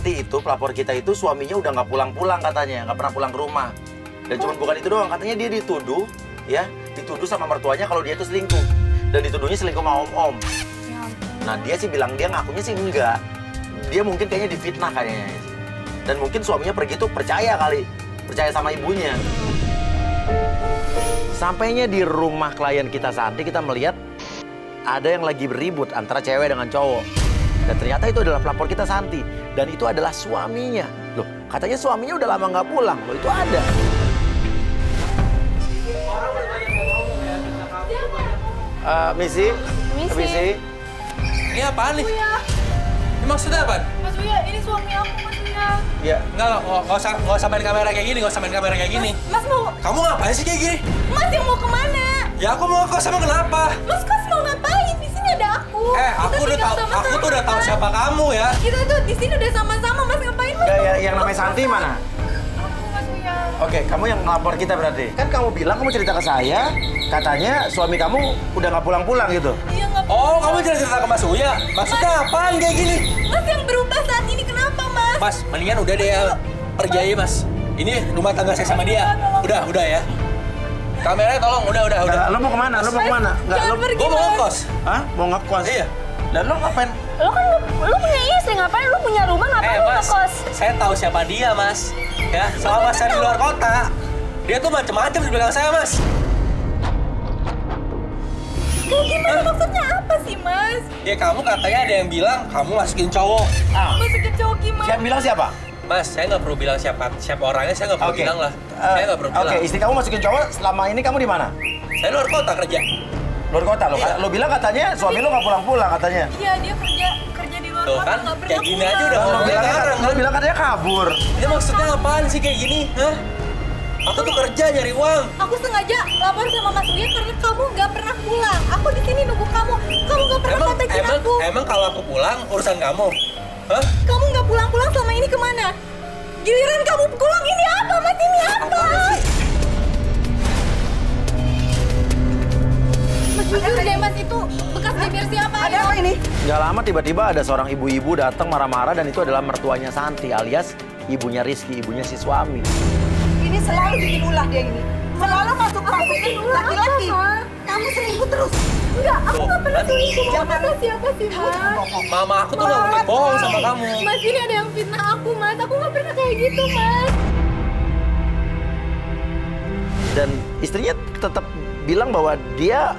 Santi itu, pelapor kita itu suaminya udah nggak pulang-pulang katanya, nggak pernah pulang ke rumah. Dan cuma bukan itu doang, katanya dia dituduh, ya, dituduh sama mertuanya kalau dia itu selingkuh. Dan dituduhnya selingkuh sama om-om. Nah dia sih bilang, dia ngakunya sih enggak. Dia mungkin kayaknya difitnah kayaknya. Dan mungkin suaminya pergi tuh percaya kali, percaya sama ibunya. Sampainya di rumah klien kita Santi, kita melihat ada yang lagi beribut antara cewek dengan cowok. Dan ternyata itu adalah pelapor kita Santi. Dan itu adalah suaminya. Loh, katanya suaminya udah lama nggak pulang. Loh, itu ada. Misi? Misi? Ini apaan nih? Ini maksudnya apa? Mas Uya, ini suami aku, Mas Uya. Iya. Nggak usah main kamera kayak gini, nggak usah main kamera kayak gini. Mas mau... Kamu ngapain sih kayak gini? Mas yang mau kemana? Ya aku mau kos, sama kenapa? Mas kos mau ngapain? Di sini ada aku. Aku tuh udah tahu siapa kamu ya. Kita tuh di sini udah sama-sama, Mas ngapain Mas? Yang namanya Santi mana? Aku, Mas Uya. Oke, kamu yang ngelapor kita berarti. Kan kamu bilang, kamu cerita ke saya, katanya suami kamu udah nggak pulang-pulang gitu. Iya nggak. Oh, kamu cerita ke Mas Uya? Maksudnya apaan kayak gini? Mas yang berubah saat ini kenapa, Mas? Mas, mendingan udah deh ya, pergi aja Mas. Ini rumah tangga saya sama dia. Udah ya. Kameranya tolong, udah. Lo mau kemana? Lo mau kemana? Jangan pergi, Gue mau Mas. ngekos. Hah? Mau ngekos? Iya. Dan lo ngapain? Lo kan lu punya istri, ngapain lu punya rumah, ngapain lu Mas, ngekos? saya tahu siapa dia, Mas. Ya, selama saya di luar kota, dia tuh macem-macem di belakang saya, Mas. Kayak gimana maksudnya apa sih, Mas? Ya kamu katanya ada yang bilang kamu masukin cowok. Masukin cowok gimana? Siapa bilang siapa? Mas, saya nggak perlu bilang siapa orangnya, saya nggak perlu bilang lah. Saya nggak perlu bilang. Oke, istri kamu masukin cowok, selama ini kamu di mana? Saya luar kota kerja. Luar kota lo. Iya. Lo bilang katanya suami lo nggak pulang-pulang katanya. Iya, dia kerja di luar Tuh kota, kan, nggak pernah kayak gini aja pulang. udah Lo ngomongnya bilang, garang lo kan. bilang katanya kabur. Ini maksudnya apaan sih kayak gini, hah? Aku tuh kerja nyari uang. Aku sengaja lapor sama Mas Uya karena kamu nggak pernah pulang. Aku di sini nunggu kamu. Kamu nggak pernah kontakin aku. Emang kalau aku pulang urusan kamu? Hah? Kamu nggak pulang-pulang selama ini kemana? Giliran kamu pulang ini apa, Mas? Ini apa? Apaan sih? Mas jujur deh, Mas, itu bekas bibir siapa? Ada apa ini? Nggak lama tiba-tiba ada seorang ibu-ibu datang marah-marah dan itu adalah mertuanya Santi alias ibunya Rizky, ibunya si suami. Ini selalu bikin ulah dia ini. Selalu masukin laki-laki. Kamu selingkuh terus. Enggak, aku nggak pernah selingkuh. Mama Jangan. kata siapa sih, Mas? Mama aku tuh nggak mungkin bohong sama kamu. Mas, ini ada yang fitnah aku, Mas. Aku nggak pernah kayak gitu, Mas. Dan istrinya tetap bilang bahwa dia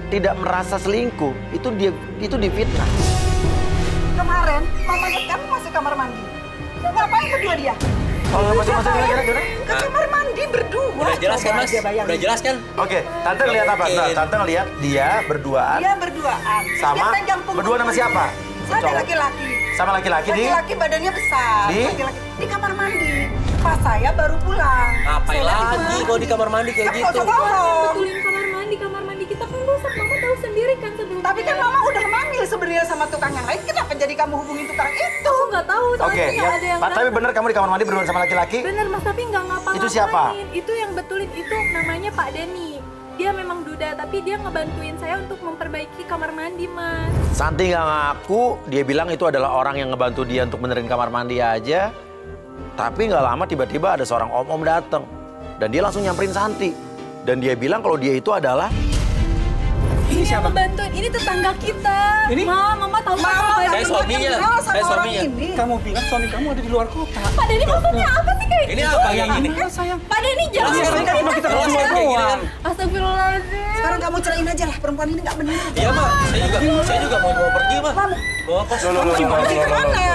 tidak merasa selingkuh. Itu difitnah. Kemarin mama lihat kamu masuk kamar mandi. Ngapain berdua dia? Oh, masuk kira-kira. Ke kamar mandi berdua. Udah jelas kan, Coba Mas? aja bayangin. Udah jelas kan? Oke, tante lihat apa? Nah, tante ngelihat dia berduaan Dia berduaan. sama Dia pegang punggung. berdua sama siapa? Ada Cowok. laki-laki. Sama laki-laki di Laki-laki badannya besar. Di? Laki-laki di kamar mandi. Pas saya baru pulang. Ngapain Saya lagi kalau di kamar mandi kayak Nggak gitu? usah bohong. Betulin kamar mandi kita kan rusak. Mama tahu sendiri kan sebelumnya. Tapi kan mama udah manggil sebenarnya sama tukang yang lain. Kenapa jadi kamu hubungin tukang itu? Aku nggak tahu, soalnya Oke, nggak ada yang Pak, tapi bener kamu di kamar mandi berduaan sama laki-laki? Bener, Mas, tapi nggak ngapa-ngapain. Itu siapa? Itu yang betulin itu namanya Pak Denny. Dia memang duda, tapi dia ngebantuin saya untuk memperbaiki kamar mandi, Mas. Santi nggak ngaku, dia bilang itu adalah orang yang ngebantu dia untuk benerin kamar mandi aja. Tapi nggak lama tiba-tiba ada seorang om-om datang. Dan dia langsung nyamperin Santi. Dan dia bilang kalau dia itu adalah... Ini yang ngebantuin, ini tetangga kita. Ini? Mama tahu Mama Saya suaminya. Saya suaminya. Kamu bilang suami kamu ada di luar kota. Pak Denny maksudnya apa sih kayak Ini gitu? apa yang ini? Sayang. Pak Denny jangan. Sekarang kan cuma kita Jelas berdua kan kayak gini kan? doang. Astagfirullahaladzim. Sekarang kamu cerain aja lah, perempuan ini nggak benar. Iya, Mak. Saya juga mau pergi, Mak. Mau kos. Pergi kemana?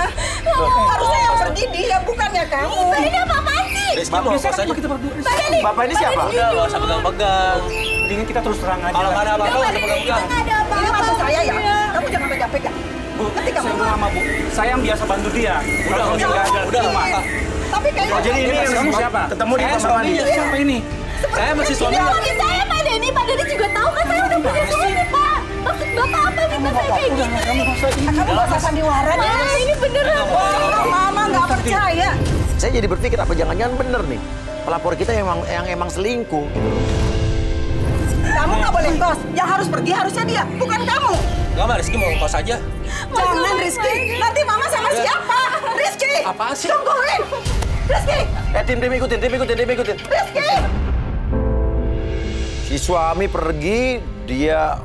Harusnya yang pergi dia, bukannya kamu. Ini apa-apaan sih? Rizky mau kos aja. Kita berdua. Pak Denny. Bapak ini siapa? Udah, nggak usah pegang-pegang. Mendingan kita terus terang aja. Kalau nggak ada apa-apa, nggak usah pegang-pegang. Nggak ada apa-apa. Ini maksud saya ya, kamu jangan pegang-pegang. Bu, Ketika saya mama- lama Bu. Saya yang biasa bantu dia. Kalau dia nggak ada udah, di rumah. Pak. Tapi kayaknya Oh, jadi ini Kamu siapa? ketemu di Saya kamar mandi. suaminya. Siapa ini? Saya masih Ini suaminya. suami saya, Pak Denny. Pak Denny juga tahu kan saya udah punya suami, Pak. Maksud Bapak apa fitnah saya kayak Udah, gini? kamu masa ini. kamu nggak usah sandiwara deh. Wah, ini beneran. Wah, mama nggak percaya. Saya jadi berpikir apa jangan-jangan bener nih. Pelapor kita yang emang selingkuh gitu. Kamu nggak boleh kos. Yang harus pergi harusnya dia, bukan kamu. Enggak, Ma, Rizky mau kos aja. Jangan Rizky. Nanti mama sama siapa? Rizky. Apaan sih? Tungguin. Rizky. Tim ikutin. Rizky. Si suami pergi, dia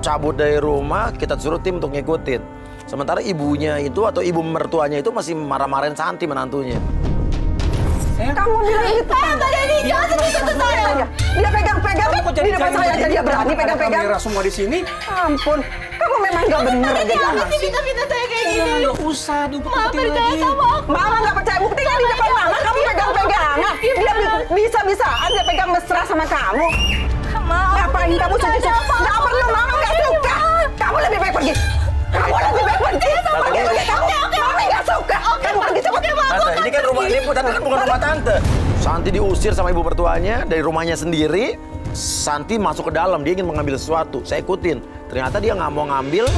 cabut dari rumah, kita suruh tim untuk ngikutin. Sementara ibunya itu atau ibu mertuanya itu masih marah-marahin Santi menantunya. Kamu bilang gitu. Tante Deni, jangan sentuh saya. Dia pegang-pegang di depan saya aja dia berani pegang-pegang. Kamera semua di sini. Ampun, kamu memang nggak bener jadi anak. Minta saya kayak gini. Nggak usah Mama percaya sama aku. Mama nggak percaya, buktinya di depan mama kamu pegang-pegangan. Dia bisa-bisaan dia pegang mesra sama kamu. Ngapain kamu sedih? Nggak perlu, mama nggak suka. Kamu lebih baik pergi. Kamu lebih baik pergi. Pergi kamu. Mama nggak suka. Kamu pergi cepat. Tante, ini kan rumah ini bukan rumah tante. Santi diusir sama ibu mertuanya dari rumahnya sendiri. Santi masuk ke dalam, dia ingin mengambil sesuatu. Saya ikutin. Ternyata dia nggak mau ngambil.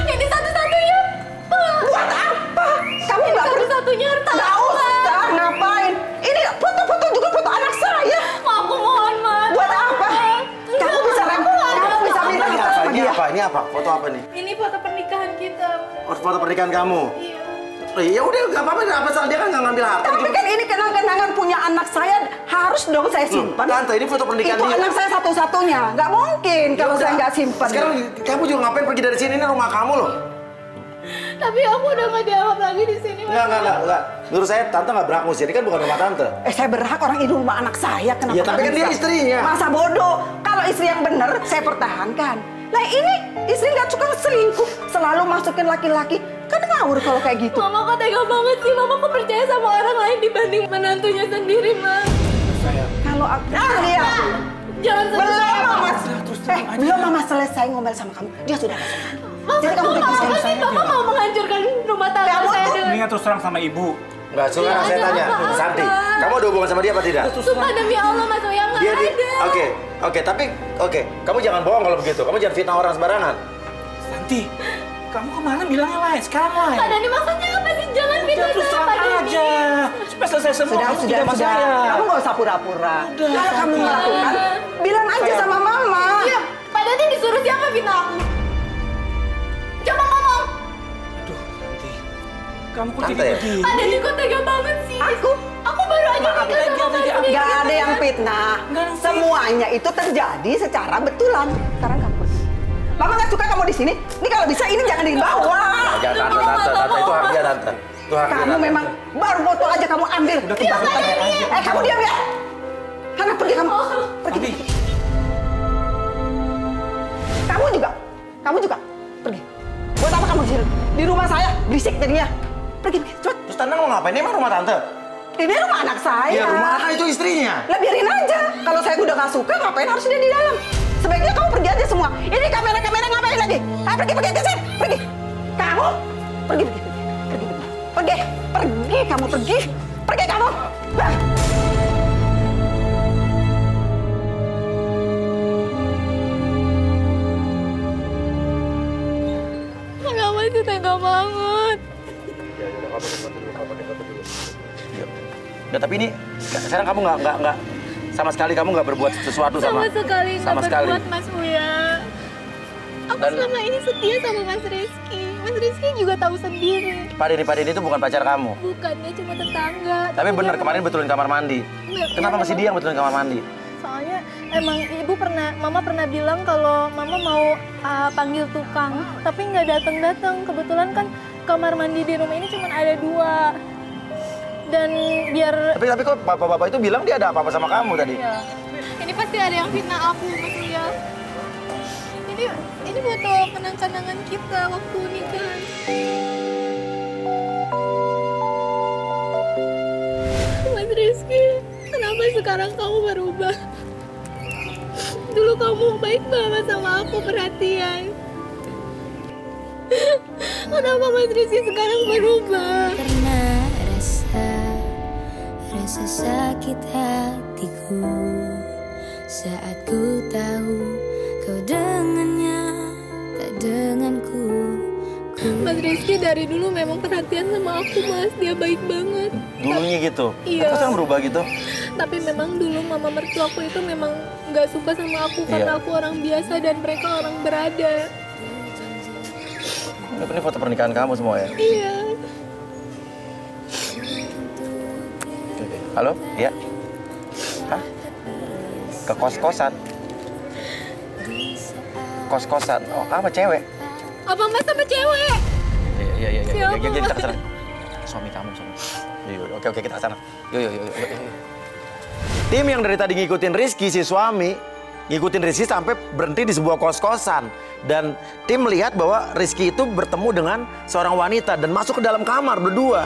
Ini satu-satunya. Buat apa? Kamu nggak perlu Satu-satunya harta. Nggak usah, ngapain? Ini foto-foto juga foto anak saya. Aku mohon, Ma. Buat apa? Kamu bisa minta harta sama dia. Ini apa? Foto apa nih? Ini foto pernikahan kita. Oh, foto pernikahan kamu. Iya. Ya udah, nggak apa-apa. Apa salah dia kan nggak ngambil harta. Tapi kan ini kenang-kenangan punya anak saya, harus dong saya simpan. Tante, ini foto pernikahan Itu dia. anak saya satu-satunya. Nggak mungkin kalau Ya saya udah. nggak simpan. Sekarang kamu juga ngapain pergi dari sini? Ini rumah kamu loh. Tapi aku udah nggak dianggap lagi di sini. Mas. Enggak. Menurut saya tante nggak berhak ngusir. Ini kan bukan rumah tante. Saya berhak orang ini rumah anak saya. Kenapa? Ya, tapi nggak kan dia bisa? istrinya. Masa bodoh. Kalau istri yang benar, saya pertahankan. Lah ini istri nggak suka selingkuh, selalu masukin laki-laki. Kan ngawur kalau kayak gitu. Mama kok tega banget sih. Mama kok percaya sama orang lain dibanding menantunya sendiri, Ma. Kalau lihat. Jangan Belum mama, belum mama selesai ngomel sama kamu. Dia sudah selesai. Jadi kamu pergi Apa sama sih? Mama mau menghancurkan rumah tangga Kamu saya tuh- dengan... Mendingan terus terang sama ibu. Enggak, sekarang saya tanya. Santi, kamu ada hubungan sama dia apa tidak? Sumpah demi Allah, Mas Oya nggak Dia, ada. Oke. Kamu jangan bohong kalau begitu. Kamu jangan fitnah orang sembarangan. Santi, kamu kemarin bilangnya lain, sekarang lain. Pak Dani maksudnya apa sih? Jangan fitnah Terus saya, terang Pak Dani. aja. Supaya selesai semua, kamu tidak sama saya. Kamu nggak usah pura-pura. Udah, Kalau kamu Santi. melakukan, bilang aja sama mama. Iya, Pak Dani disuruh siapa fitnah aku? Coba ngomong. Aduh, Santi. Kamu kok Tante jadi ya? begini? Pak Dani kok tega banget sih? Aku baru aja nikah sama Mas Rizky. Gak ada yang fitnah. Semuanya itu terjadi secara betulan. Sekarang kamu pergi. Mama nggak suka kamu di sini. Ini kalau bisa ini jangan dibawa. Jangan tante. Itu hak dia, tante. Itu hak dia, Kamu tante. memang baru foto aja kamu ambil. Udah kebangetan aja. Kamu diam ya. Hana pergi kamu. Pergi. Santi, Kamu juga. Pergi. Buat apa kamu di sini? Di rumah saya berisik jadinya. Pergi, cepet. Terus tante mau ngapain? Ini emang rumah tante? Ini rumah anak saya. Ya rumah anak itu istrinya. Lah biarin aja. Kalau saya udah nggak suka, ngapain harus dia di dalam? Sebaiknya kamu pergi aja semua. Ini kamera-kamera ngapain lagi? Pergi ke sini. Pergi. Kamu pergi. Pergi kamu. Bah. Kenapa sih tega banget? Ya, tapi ini sekarang kamu nggak sama sekali kamu nggak berbuat sesuatu Sama sama sekali nggak sama sekali. berbuat, Mas Uya. Aku Dan- selama ini setia sama Mas Rizky. Mas Rizky juga tahu sendiri. Pak Denny itu bukan pacar kamu. Bukan, dia cuma tetangga. Tapi benar dia- kemarin betulin kamar mandi. Nggak, Kenapa masih dia yang betulin kamar mandi? Soalnya emang mama pernah bilang kalau mama mau panggil tukang, tapi nggak datang. Kebetulan kan kamar mandi di rumah ini cuma ada 2. Dan biar Tapi kok bapak-bapak itu bilang dia ada apa-apa sama kamu tadi? Iya. Ini pasti ada yang fitnah aku, Mas Uya. Ini foto kenang-kenangan kita waktu nikahan. Mas Rizky, kenapa sekarang kamu berubah? Dulu kamu baik banget sama aku, perhatian. Kenapa Mas Rizky sekarang berubah? Pernah rasa sakit hatiku saat ku tahu kau dengannya tak denganku. Mas Rizky dari dulu memang perhatian sama aku, Mas. Dia baik banget. Dulunya gitu. Iya. Terus sekarang berubah gitu? Tapi memang dulu mama mertuaku itu memang nggak suka sama aku karena aku orang biasa dan mereka orang berada. Ini foto pernikahan kamu semua ya? Iya. Halo? Iya? Hah? Ke kos-kosan? Kos-kosan? Oh, apa cewek? Apa mas sama cewek? Iya. Siapa? Kita ke sana. Suami kamu, suami. Oke, kita ke sana. Yuk. Tim yang dari tadi ngikutin Rizky, si suami, ngikutin Rizky sampai berhenti di sebuah kos-kosan. Dan tim melihat bahwa Rizky itu bertemu dengan seorang wanita dan masuk ke dalam kamar berdua.